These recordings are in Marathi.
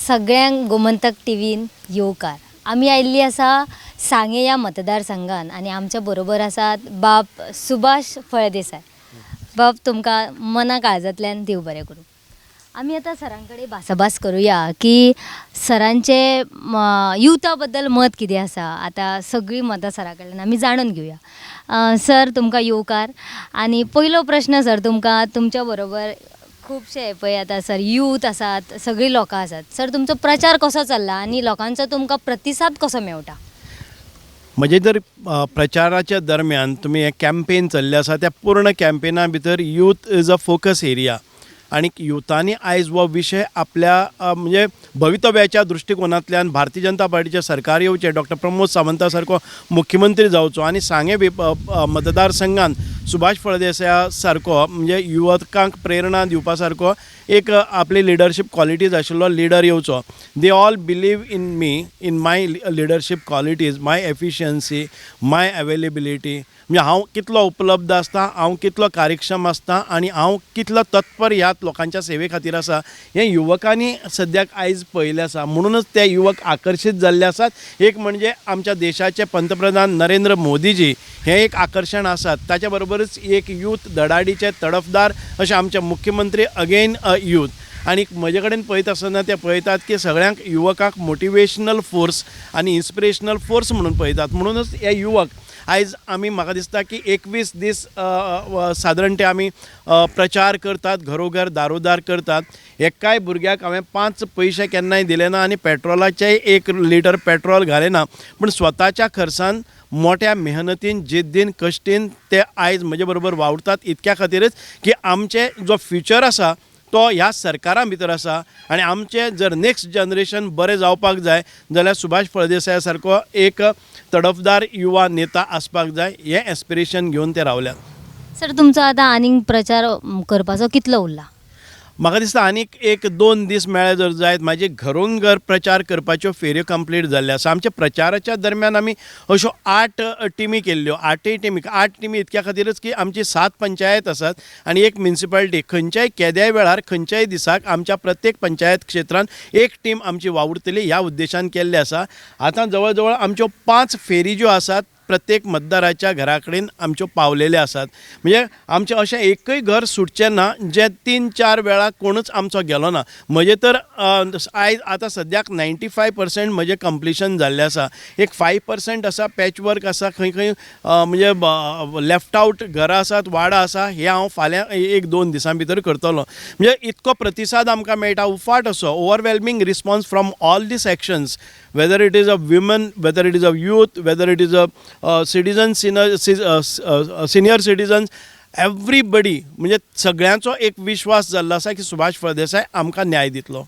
सगळ्यांक गोमंतक टीव्हीन येवकार. आमी आयिल्ली आसा सांगे या मतदारसंघान आणि आमच्या बरोबर आसात बाब सुभाष फळदेसाय. बाब तुमकां मना काळजांतल्यान देव बरें करूं. आमी आतां सरांकडे भासाभास करूया की सरांचे युथा बद्दल मत कितें आसा. आतां सगळीं मतां सरा कडल्यान आमी जाणून घेवया. सर तुमकां येवकार. आनी पयलो प्रश्न सर तुमकां, तुमच्या बरोबर खूबशे पळय आतां सर यूथ आसात, सगळीं लोकां आसात. सर तुमचो प्रचार कसो चल्ला आनी लोकांचो तुमकां प्रतिसाद कसो मेळटा? म्हणजे जर प्रचाराच्या दरम्यान तुम्ही एक कॅम्पेन चल्ले आसा, त्या पूर्ण कॅम्पेना भितर youth is a focus area. आणि युथांनी आयज हो विशय आपल्या म्हणजे भवितव्याच्या दृष्टिकोनांतल्यान भारतीय जनता पार्टीचे सरकार येवचे, डॉक्टर प्रमोद सावंता सारको मुख्यमंत्री जावचो आणि सांगे मतदारसंघान सुभाष फळदेसाया सारको म्हणजे युवकांक प्रेरणा दिवपा सारको एक आपली लिडरशीप क्वॉलिटीज आशिल्लो लिडर येवचो. They all believe in me, in my leadership qualities, my efficiency, my availability. म्हणजे हांव कितलो उपलब्ध आसता, हांव कितलो कार्यक्षम आसता आणि हांव कितलो तत्पर ह्या लोकांच्या सेवे खातीर आसा हें युवकांनी सद्याक आयज पळयलें आसा. म्हणूनच ते युवक आकर्शीत जाल्ले आसात. एक म्हणजे आमच्या देशाचे पंतप्रधान नरेंद्र मोदीजी हें एक आकर्शण आसात. ताच्या बरोबरच एक यूथ धडाडीचे तडफदार अशे आमचे मुख्यमंत्री अगेन यूथ. आणि म्हजे कडेन पळयत आसतना ते पळयतात की सगळ्यांक युवकांक मोटिवेशनल फोर्स आणि इन्स्पिरेशनल फोर्स म्हणून पळयतात. म्हणूनच हे युवक आयज आमी म्हाका दिसता की 21 दीस सादारण ते आमी प्रचार करतात, घरोघर दारोदार करतात. एकाय भुरग्याक हांवें 5 पयशे केन्नाय दिले ना आणि पेट्रोलाचेय 1 लिटर पेट्रोल घाले ना. पण स्वताच्या खर्चान मोठ्या मेहनतीन, जिद्दीन, कश्टीन ते आयज म्हजे बरोबर वावुरतात. इतक्या खातीरच की आमचे जो फ्युचर आसा तो ह्या सरकारा भितर आसा. आणि आमचे जर नेक्स्ट जनरेशन बरें जावपाक जाय जाल्यार सुभाष फळदेसाया सारको एक तडफदार युवा नेता आसपाक जाय. हें एस्पिरेशन घेवन ते रावल्यात. सर तुमचो आतां आनीक प्रचार करपाचो कितलो उरला? म्हाका दिसता आनीक 1-2 दीस मेळ्ळे जर जायत म्हाजे घरोन घर प्रचार करपाच्यो फेऱ्यो कंप्लीट जाल्ल्यो आसा. आमच्या प्रचाराच्या दरम्यान आमी अश्यो 8 टिमी केल्ल्यो. 8 टिमी इतक्या खातीरच की आमची 7 पंचायत आसात आणि 1 म्युनिसिपालिटी. खंयच्याय केद्याय वेळार खंयच्याय दिसाक आमच्या प्रत्येक पंचायत क्षेत्रान 1 टीम आमची वावुरतली ह्या उद्देशान केल्ले आसा. आतां जवळ जवळ आमच्यो 5 फेरी ज्यो आसात प्रत्येक मतदाराच्या घरा कडेन आमच्यो पावलेले आसात. म्हणजे आमचें अशें एकय घर सुटचें ना जे 3-4 वेळा कोणूच आमचो गेलो ना. म्हजे तर आयज आतां सद्याक 95% म्हजें कंप्लिशन जाल्लें आसा. एक 5% आसा पॅचवर्क आसा, खंय खंय म्हणजे लेफ्ट आवट घरां आसात, वाडा आसा. हे हांव फाल्यां 1-2 दिसां भितर करतलो. म्हणजे इतको प्रतिसाद आमकां मेळटा उफाट असो, overwhelming response from all the sections, whether it is a women, whether it is a youth, whether it is a citizens, senior citizens, everybody. म्हणजे सगळ्यांचो एक विश्वास जाल्लो आसा की सुभाष फळदेसाय आमकां न्याय दितलो.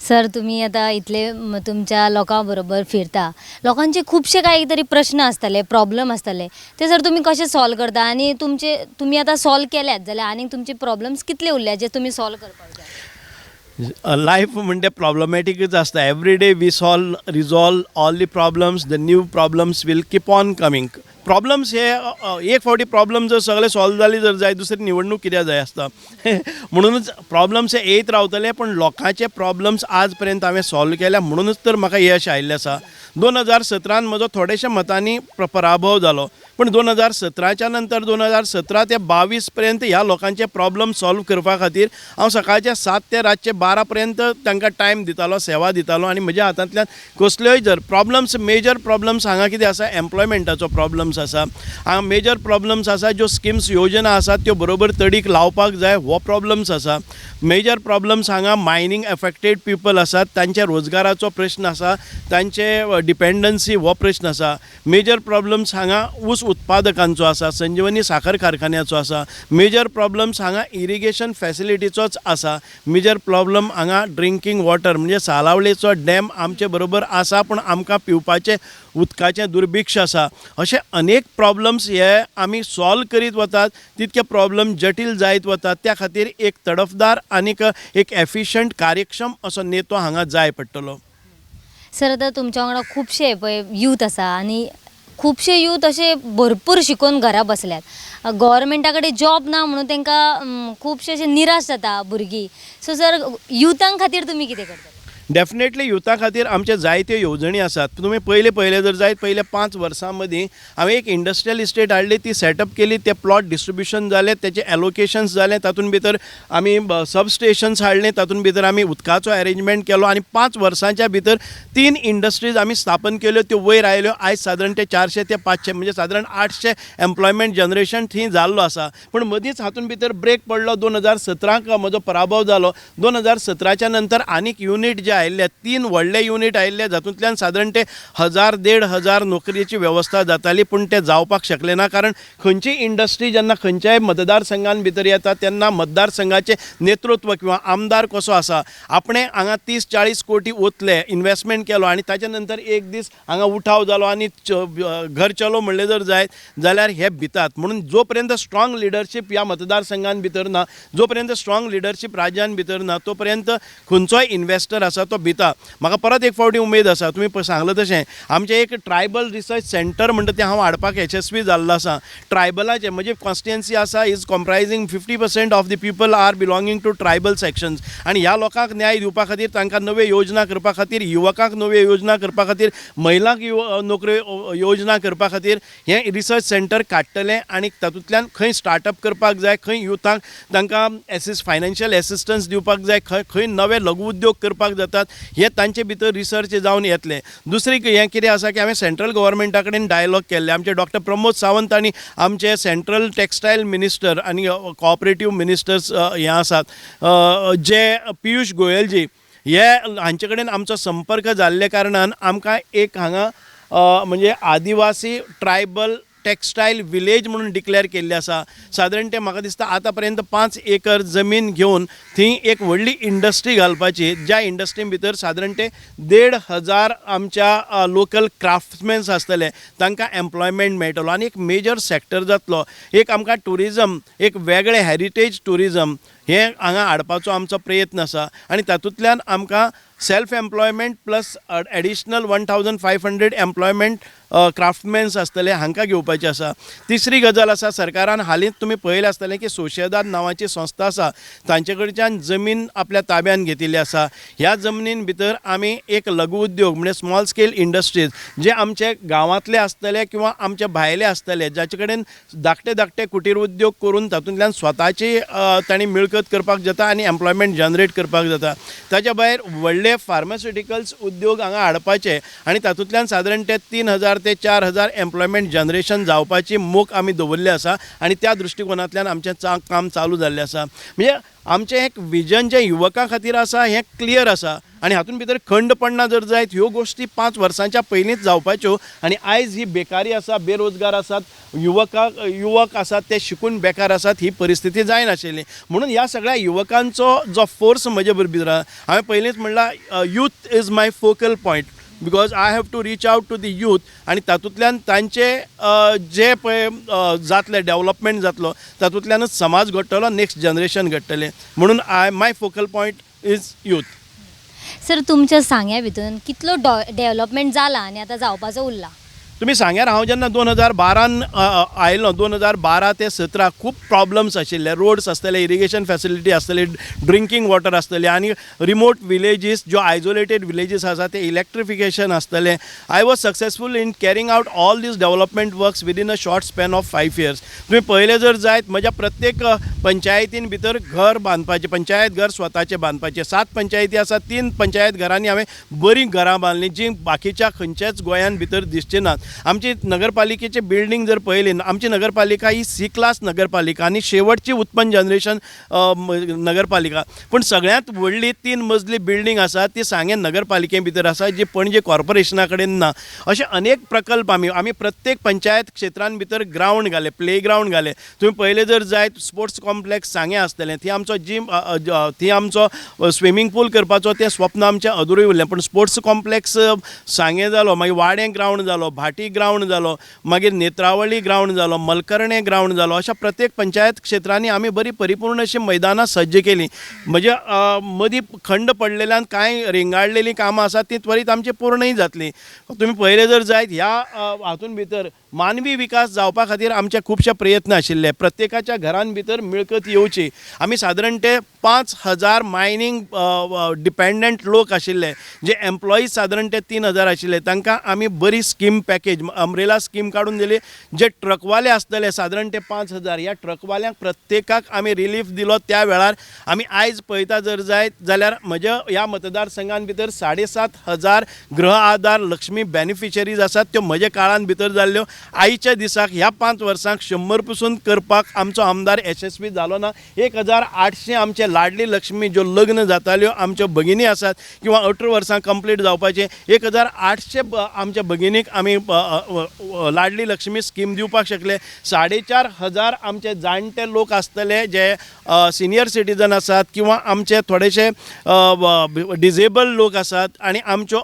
सर तुम्ही आता इथले तुमच्या लोकां बरोबर फिरता, लोकांचे खूपशे काही तरी प्रश्न आसतले, प्रॉब्लेम आसतले, ते सर तुम्ही कसे सॉल्व करता आणि तुम्ही आता सॉल्व केल्यात जाल्यार आनी तुमचे प्रॉब्लेम्स कितले उरल्या जे तुम्ही सॉल्व करपाक जाय? लायफ म्हणजे प्रॉब्लेमॅटिकच आसता. Every day we resolve all the problems. The new problems will keep on coming. Problems हे एक फावटी प्रॉब्लम जर सगळे सॉल्व जाली जर जाय दुसरी निवडणूक कित्याक जाय आसता. म्हणूनच प्रॉब्लम्स हे येत रावतले. पण लोकांचे प्रॉब्लम्स आज पर्यंत हांवें सॉल्व केल्या म्हणूनच तर म्हाका यश आयिल्लें आसा. 2017 म्हजो थोडेशा मतांनी पराभव जालो. पण 2017च्या नंतर 2017 ते 22 पर्यंत ह्या लोकांचे प्रॉब्लम सॉल्व करपा खातीर हांव सकाळचे 7 ते रातचे 12 पर्यंत तांकां टायम दितालो, सेवा दितालो. आणि म्हज्या हातांतल्यान कसल्योय जर प्रॉब्लम्स, मेजर प्रॉब्लम्स हांगा कितें आसा, एम्प्लॉयमेंटाचो प्रॉब्लम्स आसा, हांगा मेजर प्रॉब्लम्स आसा ज्यो स्किम्स योजना आसात त्यो बरोबर तडीक लावपाक जाय हो प्रॉब्लम्स आसा. मेजर प्रॉब्लम्स हांगा मायनींग एफेक्टेड पीपल आसात तांचे रोजगाराचो प्रश्न आसा, तांचे डिपेंडन्सी हो प्रश्न आसा. मेजर प्रॉब्लम्स हांगा ऊस उत्पादकांचो आसा, संजीवनी साखर कारखान्याचो आसा. मेजर प्रॉब्लम्स हांगा इरिगेशन फॅसिलिटीचोच आसा. मेजर प्रॉब्लम हांगा ड्रिंकींग वॉटर म्हणजे सालावलेचो डॅम आमचे बरोबर आसा पण आमकां पिवपाचे उदकाचें दुर्भिक्ष आसा. अशे अनेक प्रॉब्लम्स हे आमी सॉल्व करीत वतात. तितके प्रॉब्लम जटील जायत वतात. त्या खातीर एक तडफदार आनीक एक एफिशियंट कार्यक्षम असो नेतो हांगा जाय पडटलो. सर आता तुमच्या वांगडा खूपशे पळय यूथ आसा आणि खूपशे यूथ असे भरपूर शिकून घरा बसल्यात. गव्हर्मेंटा कडेन जॉब ना म्हणून तांकां खूपशे अशे निराश जाता भुरगीं. सो सर युथां खातीर तुमी कितें करता? डेफिनेटली युथा खातीर आमचे जायत्यो येवजणी आसात. तुम्ही पहिले जर जायत पहिले 5 वर्सां मदीं हांवें एक इंडस्ट्रियल इस्टेट हाडली, ती सेटअप केली, ते प्लॉट डिस्ट्रिब्युशन जाले, त्याचे एलोकेशन्स जाले, तातूंत भितर आमी सबस्टेशन्स हाडले, तातूंत भितर आमी उदकाचो अरेंजमेंट केलो आनी 5 वर्सांच्या भितर 3 इंडस्ट्रीज आमी स्थापन केल्यो, त्यो वयर आयल्यो. आयज सादारण ते 400 ते 500 म्हणजे सादारण 800 एम्प्लॉयमेंट जनरेशन थंय जाल्लो आसा. पूण मदींच हातूंत भितर ब्रेक पडलो. 2017क म्हजो पराभव जालो. 2017च्या नंतर आनीक युनीट जे आयिल्ले 3 व्हडले युनीट आयिल्ले, जातूंतल्यान सादारण ते 1000-1500 नोकरेची वेवस्था जाताली, पूण ते जावपाक शकले ना. कारण खंयची इंडस्ट्री जेन्ना खंयच्याय मतदारसंघान भितर येता तेन्ना मतदारसंघाचे नेतृत्व किंवा आमदार कसो आसा, आपणे हांगा 30-40 कोटी ओतले, इन्वेस्टमेंट केलो आनी ताच्या नंतर एक दीस हांगा उठाव जालो आनी घर चलो म्हणलें जर जायत जाल्यार हे भितात. म्हणून जो पर्यंत स्ट्रॉंग लिडरशीप ह्या मतदारसंघान भितर ना, जो पर्यंत स्ट्रॉंग लिडरशीप राज्यान भितर ना, तो पर्यंत खंयचोय इन्वेस्टर आसा तो भिता. म्हाका परत एक फावटी उमेद आसा, तुमी सांगलें तशें आमचें एक ट्रायबल रिसर्च सेंटर म्हणटा तें हांव हाडपाक यशस्वी जाल्लो आसा. ट्रायबलाचें म्हजी कॉन्स्टिट्युएन्सी आसा is comprising 50% of the people are belonging to tribal sections. आनी ह्या लोकांक न्याय दिवपा खातीर, तांकां नव्यो योजना करपा खातीर, युवकांक नव्यो योजना करपा खातीर, महिलांक नोकऱ्यो योजना करपा खातीर हें रिसर्च सेंटर काडटलें आनी तातूंतल्यान खंय स्टार्टअप करपाक जाय, खंय युथांक तांकां फायनान्शियल एसिस्टन्स दिवपाक जाय, खंय नवे लघु उद्योग करपाक जातात, हे तांचे भितर रिसर्च जावन येतलें. दुसरी हें कितें आसा की हांवें सेंट्रल गव्हर्मेंटा कडेन डायलॉग केल्ले. आमचे डॉक्टर प्रमोद सावंत आनी आमचे सेंट्रल टेक्स्टायल मिनिस्टर आनी कोऑपरेटीव मिनिस्टर्स हे आसात, जे पियुश गोयलजी, हे हांचे कडेन आमचो संपर्क जाल्ले कारणान आमकां एक हांगा म्हणजे आदिवासी ट्रायबल टेक्स्टायल विलेज म्हणून डिक्लेअर केल्ले आसा. सादारण ते म्हाका दिसता आतां पर्यंत 5 एकर जमीन घेवन थंय एक व्हडली इंडस्ट्री घालपाची, ज्या इंडस्ट्री भितर सादारण ते 1,500 आमच्या लोकल क्राफ्ट्समॅन्स आसतले, तांकां एम्प्लॉयमेंट मेळटलो आनी एक मेजर सेक्टर जातलो. एक आमकां टुरिजम, एक वेगळें हेरिटेज टुरिजम हें हांगा हाडपाचो आमचो प्रयत्न आसा आनी तातूंतल्यान आमकां self employment plus additional 1500 employment craftsmans आसतले हांकां घेवपाचें आसा. तिसरी गजाल आसा, सरकारान हालींच तुमी पळयलें आसतलें की सोशेदाद नांवाची संस्था आसा, तांचे कडच्यान जमीन आपल्या ताब्यान घेतिल्ली आसा. ह्या जमनीन भितर आमी एक लघु उद्योग म्हणजे स्मॉल स्केल इंडस्ट्रीज जे आमचे गांवांतले आसतले किंवा आमचे भायले आसतले, जाचे कडेन धाकटे कुटीर उद्योग करून तातूंतल्यान स्वताची तांणी मिळकत करपाक जाता आनी एम्प्लॉयमेंट जनरेट करपाक जाता. ताच्या भायर व्हडले फार्मास्युटिकल्स उद्योग हांगा हाडपाचे आनी तातूंतल्यान सादारण ते 3000 ते 4000 एम्प्लॉयमेंट जनरेशन जावपाची मोख आमी दवरली आसा आनी त्या दृश्टिकोनांतल्यान आमचें काम चालू जाल्लें आसा. म्हणजे आमचें एक विजन जें युवकां खातीर आसा हें क्लियर आसा आनी हातूंत भितर खंड पडना जर जायत, ह्यो गोश्टी 5 वर्सांच्या पयलींच जावपाच्यो. आनी आयज ही बेकारी आसा, बेरोजगार आसात, युवक आसात ते शिकून बेकार आसात, ही परिस्थिती जायनाशिल्ली. म्हणून ह्या सगळ्या युवकांचो जो फोर्स म्हजे भितर आसा, हांवें पयलींच म्हणलां youth is my focal point because I have to reach out to the youth आनी तातूंतल्यान तांचे जे पळय जातले डेवलपमेंट जातलो तातूंतल्यानच समाज घडटलो, नेक्स्ट जनरेशन घडटलें. म्हणून my focal point is youth. Sir, तुमच्या सांग्या भितून कितलो डेव्हलपमेंट जाला आनी आतां जावपाचो उरला? तुमी सांग्यार हांव जेन्ना 2012 आयलो, 2012 ते 17 खूब प्रॉब्लम्स आशिल्ले. रोड्स आसतले, इरिगेशन फॅसिलिटी आसतली, ड्रिंकींग वॉटर आसतले आनी रिमोट विलेजीस ज्यो आयसोलेटेड विलेजीस आसा ते इलेक्ट्रिफिकेशन आसतलें. I was successful in carrying out all these development works within a short span of 5 years. तुमी पळयलें जर जायत म्हज्या प्रत्येक पंचायतीन भितर घर बांदपाचें, पंचायत घर स्वताचें बांदपाचें. 7 पंचायती आसा, 3 पंचायत घरांनी हांवें बरीं घरां बांदलीं जीं बाकीच्या खंयच्याच गोंयान भितर दिसचीं नात. आमची नगरपालिकेची बिल्डींग जर पळयली, आमची नगरपालिका ही C-class नगरपालिका आनी शेवटची उत्पन्न जनरेशन नगरपालिका. पूण सगळ्यांत व्हडली 3 मजली बिल्डींग आसा ती सांगे नगरपालिके भितर आसा, जी पणजे कॉर्पोरेशना कडेन ना. अशे अनेक प्रकल्प आमी प्रत्येक पंचायत क्षेत्रान भितर ग्रावंड घाले, प्ले ग्रावंड घाले. तुमी पळयलें जर जायत स्पोर्ट्स कॉम्प्लेक्स सांगे आसतलें, थंय आमचो जिम, थंय आमचो स्विमींग पूल करपाचो तें स्वप्न आमचें अधुरूय उरलें. पूण स्पोर्ट्स कॉम्प्लेक्स सांगे जालो, मागीर वाडें ग्रावंड जालो, भाटी ग्रावंड जालो, मागीर नेत्रावळी ग्रावंड जालो, मलकर्णे ग्रावंड जालो. अशा प्रत्येक पंचायत क्षेत्रांनी आमी बरी परिपूर्ण अशी मैदानां सज्ज केलीं. म्हणजे मदीं खंड पडलेल्यान कांय रेंगाळलेलीं कामां आसात ती त्वरीत आमची पूर्णय जातलीं. तुमी पळयलें जर जायत ह्या हातूंत भितर मानवी विकास जावपा खातीर आमचे खुबशे प्रयत्न आशिल्ले. प्रत्येकाच्या घरान भितर मिळकत येवची. आमी सादारण ते 5,000 मायनींग डिपेंडंट लोक आशिल्ले, जे एम्प्लॉईज सादारण ते 3,000 आशिल्ले. तांकां आमी बरी स्कीम पॅकेज अम्ब्रेला स्कीम काडून दिली. जे ट्रकवाले आसतले सादारण ते 5,000, ह्या ट्रकवाल्यांक प्रत्येकाक आमी रिलीफ दिलो. त्या वेळार आमी आयज पळयता जर जायत जाल्यार म्हज्या ह्या मतदारसंघान भितर 7,500 गृह आधार लक्ष्मी बेनिफिशरीज आसात, त्यो म्हज्या काळान भितर जाल्ल्यो. आयच्या दिसाक ह्या 5 वर्सांक 100 पसून करपाक आमचो आमदार यशस्वी जालो ना. 1,800 आमचे लाडली लक्ष्मी ज्यो लग्न जाताल्यो आमच्यो भगिनी आसात किंवा 18 वर्सां कंप्लीट जावपाचे 1,800 आमच्या भगिनीक आमी लाडली लक्ष्मी स्कीम दिवपाक शकले. 4,500 आमचे जाणटे लोक आसतले जे सिनियर सिटीजन आसात किंवा आमचे थोडेशे डिजेबल लोक आसात आनी आमच्यो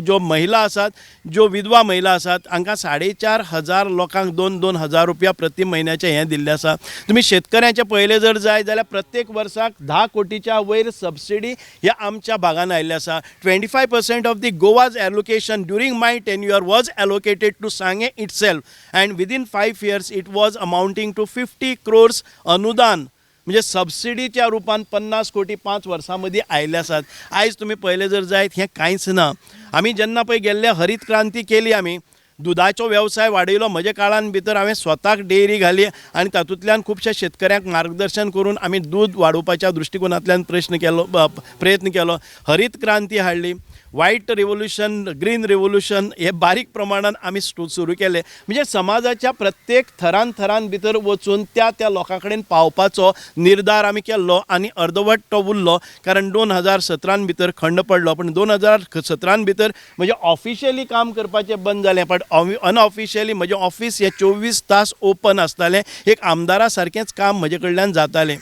ज्यो महिला आसात, ज्यो विधवा महिला आसात, हांकां 4,500 लोकांक 2-2 हजार रुपया प्रति म्हयन्याचे हें दिल्लें आसा. तुमी शेतकऱ्यांचे पयले जर जाय जाल्यार प्रत्येक वर्साक 10 कोटीच्या वयर सबसिडी ह्या आमच्या भागान आयिल्ली आसा. 25% of the Goa's allocation during my tenure was allocated to Sanguem itself and within 5 years it was amounting to 50 crores अनुदान, म्हणजे सबसिडीच्या रुपान 50 कोटी 5 वर्सां मदीं आयिल्ले आसात. आयज तुमी पयले जर जायत हें कांयच ना. आमी जेन्ना पळय गेल्ले हरीत क्रांती केली, आमी दुधाचो वेवसाय वाडयलो. म्हज्या काळान भितर हांवें स्वताक डेअरी घाली आनी तातूंतल्यान खुबशे शेतकऱ्यांक मार्गदर्शन करून आमी दूध वाडोवपाच्या दृश्टिकोनांतल्यान प्रयत्न केलो. हरीत क्रांती हाडली. व्हायट रेवोल्युशन, ग्रीन रेवोल्युशन हे बारीक प्रमाणात आमी सुरू केले. म्हणजे समाजाच्या प्रत्येक थरान भितर वचून त्या लोकां कडेन पावपाचो निर्धार आमी केल्लो आनी अर्दवट तो उरलो. कारण 2017 भितर खंड पडलो. पण 2017 भितर म्हणजे ऑफिशियली काम करपाचें बंद जालें, पण अनऑफिशियली म्हजें ऑफिस हे 24 तास ओपन आसतालें. एक आमदारा सारकेंच काम म्हजे कडल्यान जातालें.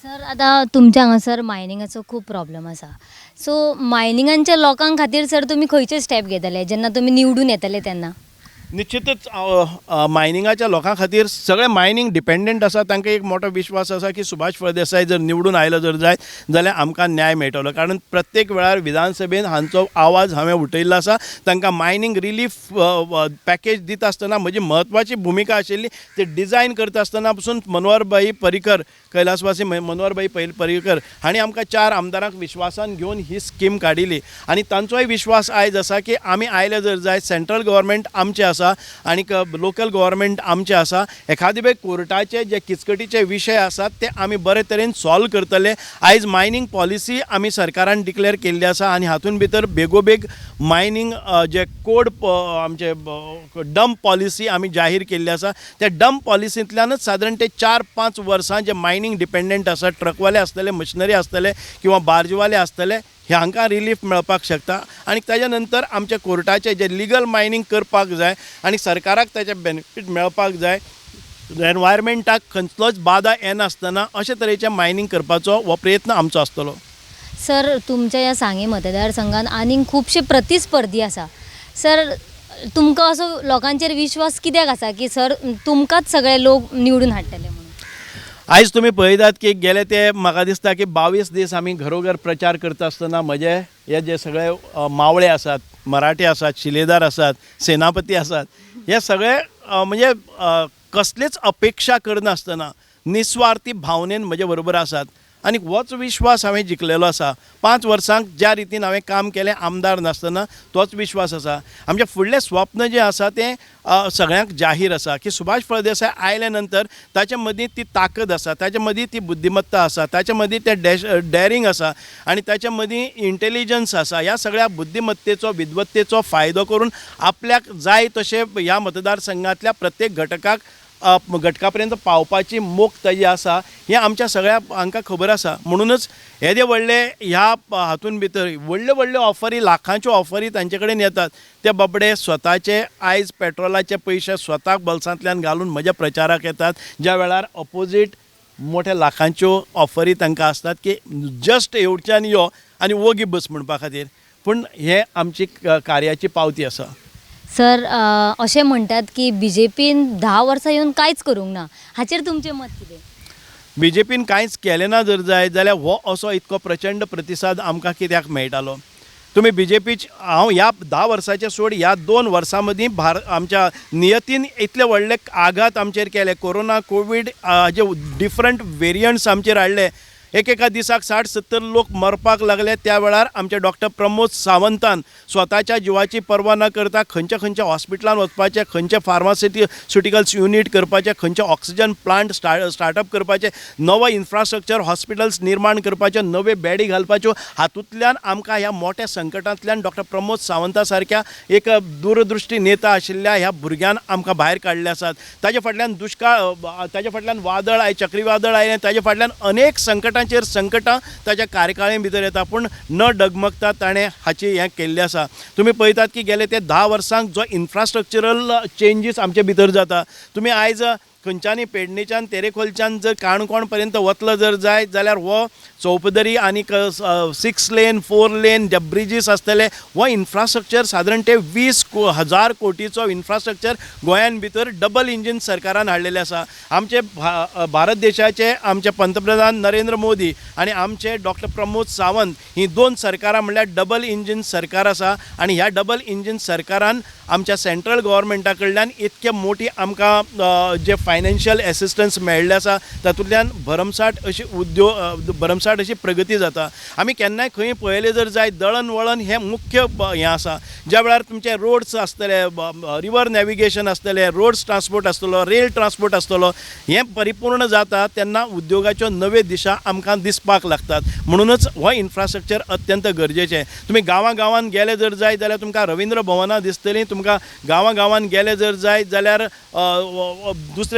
सर, आता तुमच्या हांगासर मायनिंगाचो खूब प्रॉब्लेम आसा. सो मायनिंगांच्या लोकां खातीर सर तुमी खंयचे स्टेप घेतले जेन्ना तुमी निवडून येतले तेन्ना? निश्चितच मायनिंगाच्या लोकां खातीर सगळे मायनिंग डिपेंडंट आसा तांकां एक मोठो विश्वास आसा की सुभाष फळदेसाय जर निवडून आयलो जर जायत जाल्यार आमकां न्याय मेळटलो. कारण प्रत्येक वेळार विधानसभेन हांचो आवाज हांवें उठयल्लो आसा. तांकां मायनिंग रिलीफ पॅकेज दिता आसतना म्हजी म्हत्वाची भुमिका आशिल्ली. ते डिझायन करता आसतना पसून मनोहरभाई पर्रीकर, कैलासवासी मनोहरभाई पर्रीकर हांणी आमकां 4 आमदारांक विश्वासान घेवन ही स्कीम काडिल्ली. आनी तांचोय विश्वास आयज आसा की आमी आयले जर जायत सेंट्रल गव्हर्मेंट आमचें आसा आनी लोकल गव्हर्मेंट आमचें आसा. एखादे वेळ कोर्टाचे जे किचकटीचे विशय आसात ते आमी बरे तरेन सॉल्व करतले. आयज मायनिंग पॉलिसी आमी सरकारान डिक्लेअर केल्ली आसा आनी हातूंत भितर बेगोबेग मायनिंग जे कोड आमचे डंप पॉलिसी आमी जाहीर केल्ली आसा. त्या डंप पॉलिसींतल्यानच सादारण ते 4-5 वर्सां जे मायनिंग डिपेंडंट आसात, ट्रकवाले आसतले, मशिनरी आसतले किंवा बार्जवाले आसतले, हे हांकां रिलीफ मेळपाक शकता. आनी ताज्या नंतर आमच्या कोर्टाचे जे लिगल मायनिंग करपाक जाय आनी सरकाराक ताचे बेनिफीट मेळपाक जाय, एनवायरमेंटाक खंयचलोच बाधा येनासतना अशे तरेचें मायनिंग करपाचो हो प्रयत्न आमचो आसतलो. सर, तुमच्या ह्या सांगे मतदारसंघान आनीक खुबशे प्रतिस्पर्धी आसा. सर, तुमकां असो लोकांचेर विश्वास कित्याक आसा की सर तुमकांच सगळे लोक निवडून हाडटले म्हणून? आयज तुमी पळयतात की गेले ते म्हाका दिसता की 22 दीस आमी घरोघर प्रचार करता आसतना म्हजे हे जे सगळे मावळे आसात, मराठे आसात, शिलेदार आसात, सेनापती आसात, हे सगळे म्हणजे कसलीच अपेक्षा करनासतना निस्वार्थी भावनेन म्हजे बरोबर आसात. आनी होच विश्वास हांवें जिखलेलो आसा. 5 वर्सांक ज्या रितीन हांवें काम केलें आमदार नासतना तोच विश्वास आसा. आमचें फुडलें स्वप्न जें आसा तें सगळ्यांक जाहीर आसा की सुभाष फळदेसाय आयले नंतर ताचे मदीं ती ताकद आसा, ताचे मदीं ती बुद्धिमत्ता आसा, ताचे मदीं तें डेअरिंग आसा आनी ताचे मदीं इंटेलिजन्स आसा. ह्या सगळ्या बुद्धिमत्तेचो, विद्वत्तेचो फायदो करून आपल्याक जाय तशें ह्या मतदारसंघांतल्या प्रत्येक घटका पर्यंत पावपाची मोख ताजी आसा हें आमच्या सगळ्या हांकां खबर आसा. म्हणूनच हे जे व्हडले ह्या हातून भितर व्हडल्यो ऑफरी, लाखांच्यो ऑफरी तांचे कडेन येतात. ते बाबडे स्वताचे आयज पेट्रोलाचे पयशे स्वताक बल्सांतल्यान घालून म्हज्या प्रचाराक येतात, ज्या वेळार ऑपोजीट मोठ्या लाखांच्यो ऑफरी तांकां आसतात की जस्ट येवच्यान यो आनी वोगी बस म्हणपा खातीर. पूण हे आमची कार्याची पावती आसा. सर, अशें म्हणटात की BJPन 10 वर्सां येवन कांयच करूंक ना. हाचेर तुमचें मत कितें? BJPन कांयच केलें ना जर जायत जाल्यार हो असो इतको प्रचंड प्रतिसाद आमकां कित्याक मेळटालो? तुम्ही BJP हांव ह्या 10 वर्साचे सोड ह्या 2 वर्सां मदीं आमच्या नियतीन इतले व्हडले आघात आमचेर केले. कोरोना कोवीड जे डिफरंट वेरियंट्स आमचेर हाडले. एका दिसाक 60-70 लोक मरपाक लागले. त्या वेळार आमचे डॉक्टर प्रमोद सावंतान स्वताच्या जिवाची पर्वा न करता खंयच्या हॉस्पिटलान वचपाचें, खंयचे फार्मास्युटिकल्स युनीट करपाचे, खंयचे ऑक्सिजन प्लांट स्टार्टअप करपाचे, नवो इन्फ्रास्ट्रक्चर हॉस्पिटल्स निर्माण करपाचे, नवे बॅडी घालपाच्यो. हातूंतल्यान आमकां ह्या मोठ्या संकटांतल्यान डॉक्टर प्रमोद सावंता सारक्या एक दूरदृश्टी नेता आशिल्ल्या ह्या भुरग्यान आमकां भायर काडले आसात. ताजे फाटल्यान दुश्काळ, ताजे फाटल्यान वादळ चक्रीवादळ आयलें, ताजे फाटल्यान अनेक संकटांचेर संकटां ताच्या कार्यकाळी भितर येता. पूण न डगमगता ताणें हाची हें केल्लें आसा. तुमी पळयतात की गेले ते 10 वर्सांक जो इन्फ्रास्ट्रक्चरल चेंजीस आमचे भितर जाता. तुमी आयज खंयच्यानी पेडणेच्यान तेरेखोलच्यान जर काणकोण पर्यंत वतलो जर जाय जाल्यार हो चौपदरी आनीक 6 लेन 4 लेन जे ब्रिजीस आसतले, हो इन्फ्रास्ट्रक्चर सादारण ते 20,000 कोटीचो इन्फ्रास्ट्रक्चर गोंयान भितर डबल इंजीन सरकारान हाडलेलें आसा. आमचे भारत देशाचे आमचे पंतप्रधान नरेंद्र मोदी आनी आमचे डॉक्टर प्रमोद सावंत ही 2 सरकारां म्हणल्यार डबल इंजीन सरकार आसा. आनी ह्या डबल इंजीन सरकारान आमच्या सेंट्रल गव्हर्मेंटा कडल्यान इतके मोठी आमकां जे फायनान्शियल एसिस्टन्स मेळ्ळें आसा, तातूंतल्यान भरमसाट अशी प्रगती जाता. आमी केन्नाय खंय पळयलें जर जाय दळण वळण हें मुख्य हें आसा. ज्या वेळार तुमचे रोड्स आसतले, रिवर नॅविगेशन आसतलें, रोड्स ट्रान्सपोर्ट आसतलो, रेल ट्रान्सपोर्ट आसतलो, हें परिपूर्ण जाता तेन्ना उद्योगाच्यो नवे दिशा आमकां दिसपाक लागतात. म्हणूनच हो इन्फ्रास्ट्रक्चर अत्यंत गरजेचें. तुमी गांवां गेले जर जाय जाल्यार तुमकां रवींद्र भवनां दिसतलीं, तुमकां गांवां गेले जर जाय जाल्यार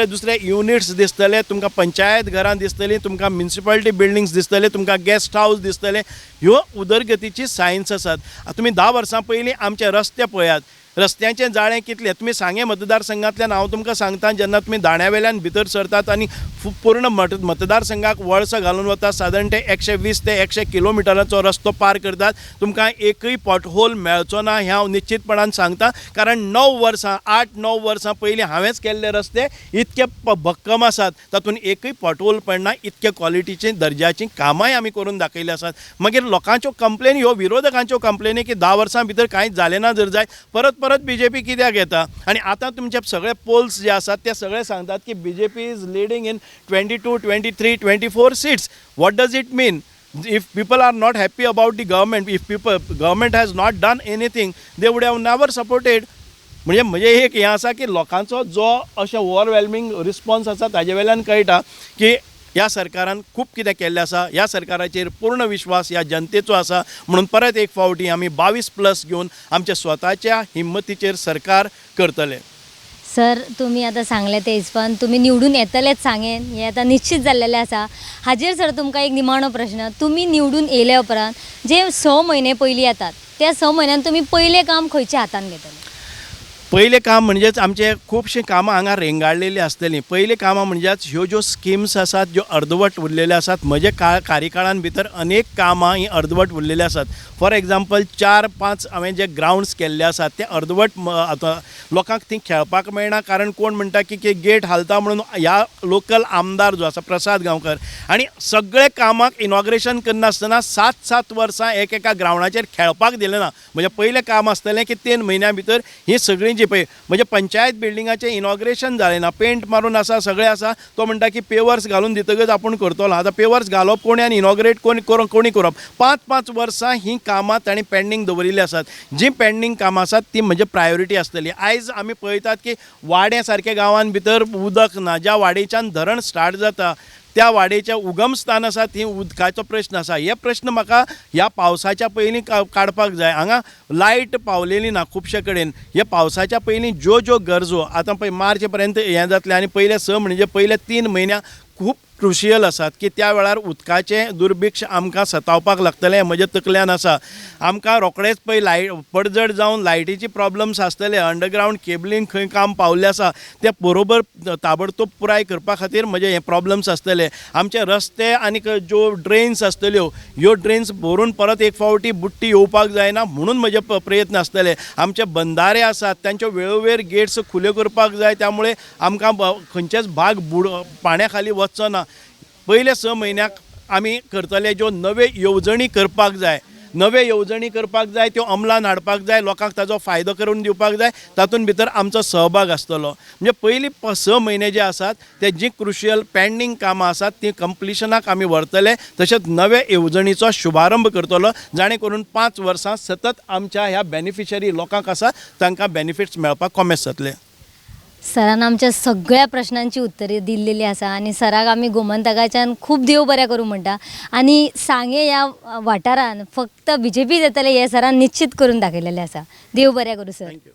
दुसरे युनिट्स दिसतले, तुमकां पंचायत घरां दिसतलीं, तुमकां म्युनिसिपालिटी बिल्डिंग्स दिसतले, तुमकां गेस्ट हावस दिसतले. ह्यो उदरगतीची सायन्स आसात. तुमी 10 वर्सां पयलीं आमचे रस्ते पळयात. रस्त्याचें जाळें कितलें. तुमी सांगे मतदारसंघांतल्यान हांव तुमकां सांगता, जेन्ना तुमी दांड्यावेल्यान भितर सरतात आनी पूर्ण मतदारसंघाक वळसो घालून वता, सादारण ते 120 ते 100 किलोमिटराचो रस्तो पार करतात, तुमकां एकूय पॉटहोल मेळचो ना हें हांव निश्चितपणान सांगता. कारण 8-9 वर्सां पयलीं हांवेंच केल्ले रस्ते इतके भक्कम आसात, तातूंत एकूय पॉटहोल पडना. इतके क्वॉलिटीची दर्ज्याची कामांय आमी करून दाखयल्लीं आसात. मागीर लोकांच्यो कंप्लेनी, ह्यो विरोधकांच्यो कंप्लेनी की 10 वर्सां भितर कांयच जालें ना जर जाय, परत BJP कित्याक येता. आनी आतां तुमचे सगळे पोल्स जे आसात ते सगळे सांगतात की BJP is leading in 22, 23, 24 seats. What does it mean? If people are not happy about the government, if government has not done anything, they would have never supported. म्हणजे एक हें आसा की लोकांचो जो अशें ओवरवेल्मिंग रिस्पॉन्स आसा ताजे वेल्यान कळटा की ह्या सरकारान खूब कितें केल्लें आसा. ह्या सरकाराचेर पूर्ण विश्वास ह्या जनतेचो आसा. म्हणून परत एक फावटी आमी 22+ घेवन आमच्या स्वताच्या हिम्मतीचेर सरकार करतले. सर, तुम्ही आता सांगले ते हिसपान तुम्ही निवडून येतलेच सांगेन हे आता निश्चित जाल्लेलें आसा. हाजेर सर तुमकां एक निमाणो प्रश्न. तुम्ही निवडून येयल्या उपरांत जे 6 म्हयने पयलीं येतात त्या 6 म्हयन्यान तुम्ही पयलें काम खंयच्या हातान घेतले? पयलें काम म्हणजेच आमचे खुबशीं कामां हांगा रेंगाळलेलीं आसतलीं. पयलीं कामां म्हणजेच ह्यो ज्यो स्किम्स आसात ज्यो अर्दवट उरलेल्यो आसात. म्हजे कार्यकाळान भितर अनेक कामां हीं अर्दवट उरलेलीं आसात. फॉर एग्जाम्पल 4-5 हांवें जे ग्रावंड्स केल्ले आसात ते अर्दवट आतां लोकांक थंय खेळपाक मेळना. कारण कोण म्हणटा की गेट हालता म्हणून ह्या लोकल आमदार जो आसा प्रसाद गांवकर, आनी सगळे कामाक इनॉग्रेशन करनासतना 7 वर्सां एका ग्रावंडाचेर खेळपाक दिलें ना. म्हणजे पयलें काम आसतलें की 3 म्हयन्यां भितर ही सगळीं जी पळय म्हणजे पंचायत बिल्डिंगाचें इनॉग्रेशन जालें ना, पेंट मारून आसा, सगळें आसा. तो म्हणटा की पेवर्स घालून दितकच आपूण करतलो. आतां पेवर्स घालप कोणी आनी इनॉग्रेट कोणी करप. 5 वर्सां ही कामां तांणी पेंडींग दवरिल्लीं आसात. जी पेंडींग कामां आसात ती म्हणजे प्रायोरिटी आसतली. आयज आमी पळयतात की वाड्या सारक्या गांवांन भितर उदक ना. ज्या वाडेच्यान धरण स्टार्ट जाता त्या वाडेचें उगमस्थान आसा थंय उदकाचो प्रश्न आसा. हे प्रश्न म्हाका ह्या पावसाच्या पयलीं काडपाक जाय. हांगा लायट पावलेली ना खुबशे कडेन. हे पावसाच्या पयलीं ज्यो गरजो आतां पळय मार्च पर्यंत हें जातलें आनी पयले 6 म्हणजे पयले 3 म्हयन्या खूब क्रुशियल आसात की त्या वेळार उदकाचें दुर्भिक्ष आमकां सतावपाक लागतलें. म्हज्या तकल्यान आसा. आमकां रोखडेंच पळय पडझड जावन लायटीची प्रॉब्लम्स आसतले. अंडरग्रावंड केबलींग खंय काम पावल्लें आसा तें बरोबर ताबडतोब पुराय करपा खातीर म्हजे हे प्रॉब्लम्स आसतले. आमचे रस्ते आनीक ज्यो ड्रेन्स आसतल्यो ह्यो ड्रेन्स भरून परत एक फावटी बुट्टी येवपाक जायना म्हणून म्हजे प्रयत्न आसतले. आमचे बंधारे आसात तांच्यो वेळोवेळ गेट्स खुल्यो करपाक जाय. त्यामुळे आमकां खंयचेच भाग पाण्या खाली वचचो ना. पयले 6 म्हयन्याक आमी करतले ज्यो नव्यो येवजणी करपाक जाय. नवे येवजणी करपाक जाय, त्यो अमलान हाडपाक जाय, लोकांक ताजो फायदो करून दिवपाक जाय, तातूंत भितर आमचो सहभाग आसतलो. म्हणजे पयलीं 6 म्हयने जे आसात ते जी क्रुशियल पेंडींग कामां आसात ती कंप्लिशनाक आमी व्हरतले. तशेंच नवे येवजणीचो शुभारंभ करतलो जाणे करून 5 वर्सां सतत आमच्या ह्या बेनिफिशरी लोकांक आसा तांकां बेनिफिट्स मेळपाक कोमेस जातले. सरान आमच्या सगळ्या प्रश्नांची उत्तरे दिलेली आसा आणि सराक आमी गोमंतकाच्यान खूब देव बरें करूं म्हणटा. आणि सांगे ह्या वाठारान फक्त BJP येतले हे सरान निश्चित करून दाखयलेलें आसा. देव बरें करूं सर. थँक्यू.